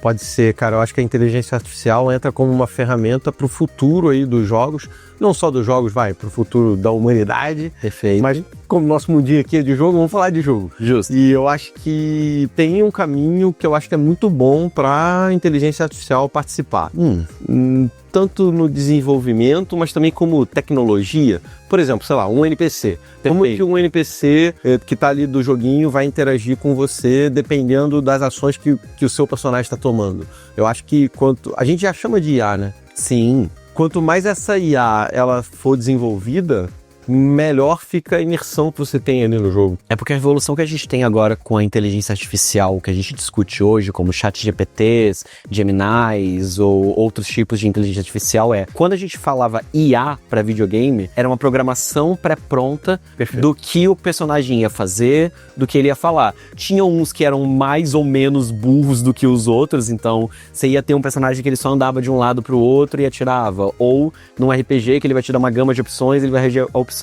Pode ser, cara. Eu acho que a inteligência artificial entra como uma ferramenta para o futuro aí dos jogos. Não só dos jogos, para o futuro da humanidade. Perfeito. Mas como nosso mundinho aqui é de jogo, vamos falar de jogo. Justo. E eu acho que tem um caminho que eu acho que é muito bom para a inteligência artificial participar. Tanto no desenvolvimento, mas também como tecnologia. Por exemplo, sei lá, um NPC. Como que um NPC que tá ali do joguinho vai interagir com você dependendo das ações que o seu personagem está tomando. Eu acho que a gente já chama de IA, né? Sim. Quanto mais essa IA ela for desenvolvida, melhor fica a imersão que você tem ali no jogo. É porque a evolução que a gente tem agora com a inteligência artificial, que a gente discute hoje, como ChatGPTs, Geminis ou outros tipos de inteligência artificial, quando a gente falava IA para videogame, era uma programação pré-pronta do que o personagem ia fazer, do que ele ia falar. Tinha uns que eram mais ou menos burros do que os outros, então você ia ter um personagem que ele só andava de um lado pro outro e atirava, ou num RPG que ele vai te dar uma gama de opções, ele vai reger a opção.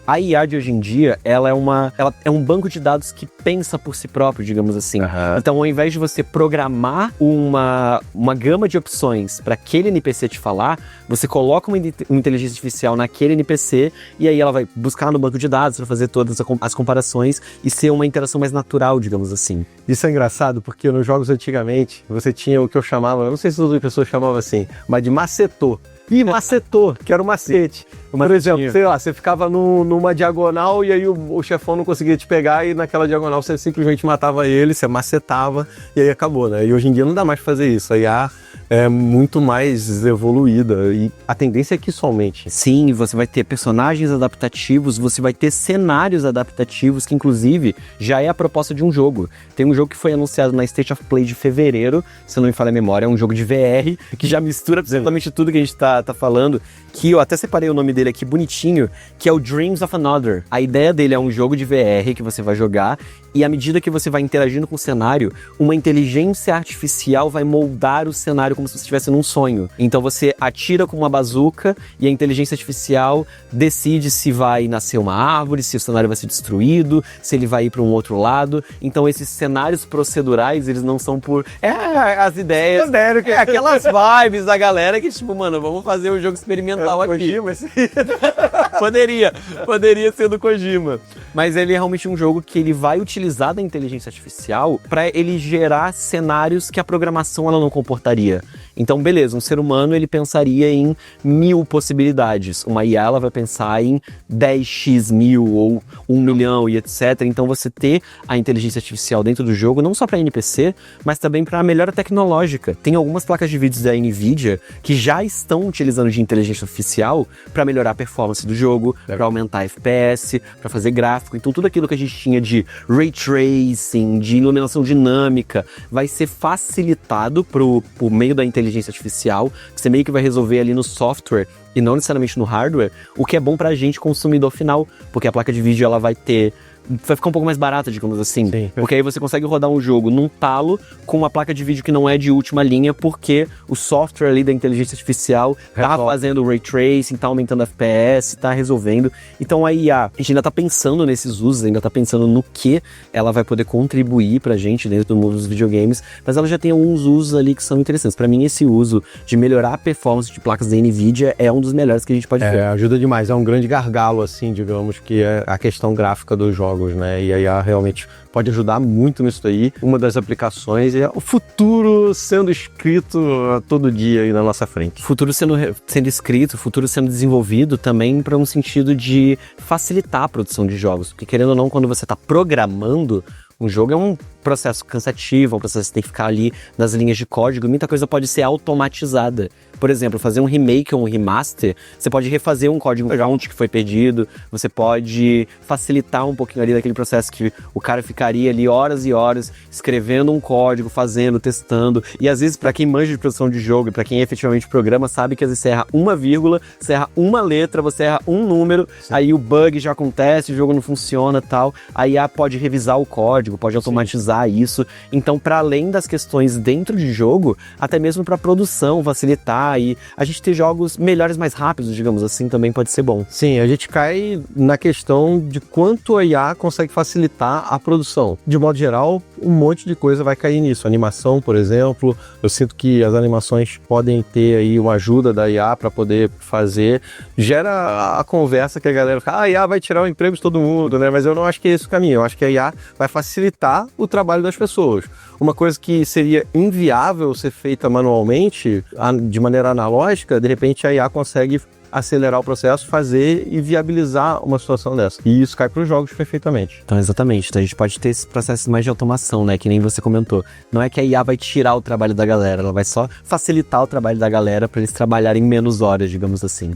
A IA de hoje em dia, ela é um banco de dados que pensa por si próprio, digamos assim. Então, ao invés de você programar uma gama de opções para aquele NPC te falar, você coloca uma inteligência artificial naquele NPC e aí ela vai buscar no banco de dados para fazer todas as comparações e ser uma interação mais natural, digamos assim. Isso é engraçado porque nos jogos antigamente, você tinha o que eu chamava, eu não sei se outras pessoas chamavam assim, mas de macetor. Macetou, que era o macete. Por exemplo, sei lá, você ficava numa diagonal e aí o chefão não conseguia te pegar e naquela diagonal você simplesmente matava ele, você macetava e aí acabou, né? E hoje em dia não dá mais pra fazer isso. A IA é muito mais evoluída e a tendência é que isso aumente. Sim, você vai ter personagens adaptativos, você vai ter cenários adaptativos, que inclusive já é a proposta de um jogo. Tem um jogo que foi anunciado na State of Play de fevereiro, se não me falha a memória, é um jogo de VR, que já mistura absolutamente tudo que a gente tá falando, que eu até separei o nome dele aqui bonitinho, que é o Dreams of Another. A ideia dele é um jogo de VR que você vai jogar e à medida que você vai interagindo com o cenário, uma inteligência artificial vai moldar o cenário como se você estivesse num sonho. Então você atira com uma bazuca e a inteligência artificial decide se vai nascer uma árvore, se o cenário vai ser destruído, se ele vai ir para um outro lado. Então esses cenários procedurais, eles não são por... as ideias, aquelas vibes da galera que tipo, mano, vamos fazer um jogo experimental aqui. Kojima, Poderia ser do Kojima. Mas ele é realmente um jogo que ele vai utilizar da inteligência artificial para ele gerar cenários que a programação ela não comportaria. Então, beleza, um ser humano ele pensaria em 1000 possibilidades. Uma IA ela vai pensar em 10x mil ou 1 milhão e etc. Então, você ter a inteligência artificial dentro do jogo, não só para NPC, mas também para melhora tecnológica. Tem algumas placas de vídeos da NVIDIA que já estão utilizando de inteligência artificial para melhorar a performance do jogo, para aumentar a FPS, para fazer gráfico. Então, tudo aquilo que a gente tinha de Ray Tracing, de iluminação dinâmica, vai ser facilitado por meio da inteligência artificial, que você meio que vai resolver ali no software e não necessariamente no hardware, o que é bom pra gente, consumidor final, porque a placa de vídeo ela vai ficar um pouco mais barata, digamos assim. Sim. Porque aí você consegue rodar um jogo num talo com uma placa de vídeo que não é de última linha, porque o software ali da inteligência artificial tá fazendo o Ray Tracing, tá aumentando a FPS, tá resolvendo. Então a IA, a gente ainda tá pensando nesses usos, ainda tá pensando no que ela vai poder contribuir pra gente dentro do mundo dos videogames, mas ela já tem alguns usos ali que são interessantes. Pra mim, esse uso de melhorar a performance de placas da NVIDIA é um dos melhores que a gente pode ver. Ajuda demais. É um grande gargalo, assim, digamos, que é a questão gráfica dos jogos. Né? E a IA realmente pode ajudar muito nisso daí. Uma das aplicações é o futuro sendo escrito todo dia aí na nossa frente. Futuro sendo escrito, futuro sendo desenvolvido também para um sentido de facilitar a produção de jogos. Porque querendo ou não, quando você está programando um jogo é um processo cansativo, é um processo que tem que ficar ali nas linhas de código, muita coisa pode ser automatizada. Por exemplo, fazer um remake ou um remaster, você pode refazer um código que foi perdido, você pode facilitar um pouquinho ali daquele processo que o cara ficaria ali horas e horas escrevendo um código, fazendo, testando, e às vezes para quem manja de produção de jogo e para quem efetivamente programa, sabe que às vezes você erra uma vírgula, você erra uma letra, você erra um número, aí o bug já acontece, o jogo não funciona e tal, aí a IA pode revisar o código, pode automatizar usar isso. Então, para além das questões dentro de jogo, até mesmo para produção, facilitar e a gente ter jogos melhores, mais rápidos, digamos assim, também pode ser bom. Sim, a gente cai na questão de quanto a IA consegue facilitar a produção. De modo geral, um monte de coisa vai cair nisso. Animação, por exemplo, eu sinto que as animações podem ter aí uma ajuda da IA para poder fazer. Gera a conversa que a galera fala, a IA vai tirar o emprego de todo mundo, né? Mas eu não acho que é esse o caminho. Eu acho que a IA vai facilitar o trabalho das pessoas. Uma coisa que seria inviável ser feita manualmente, de maneira analógica, de repente a IA consegue acelerar o processo, fazer e viabilizar uma situação dessa. E isso cai para os jogos perfeitamente. Então, exatamente. Então, a gente pode ter esse processo mais de automação, né? Que nem você comentou. Não é que a IA vai tirar o trabalho da galera, ela vai só facilitar o trabalho da galera para eles trabalharem menos horas, digamos assim.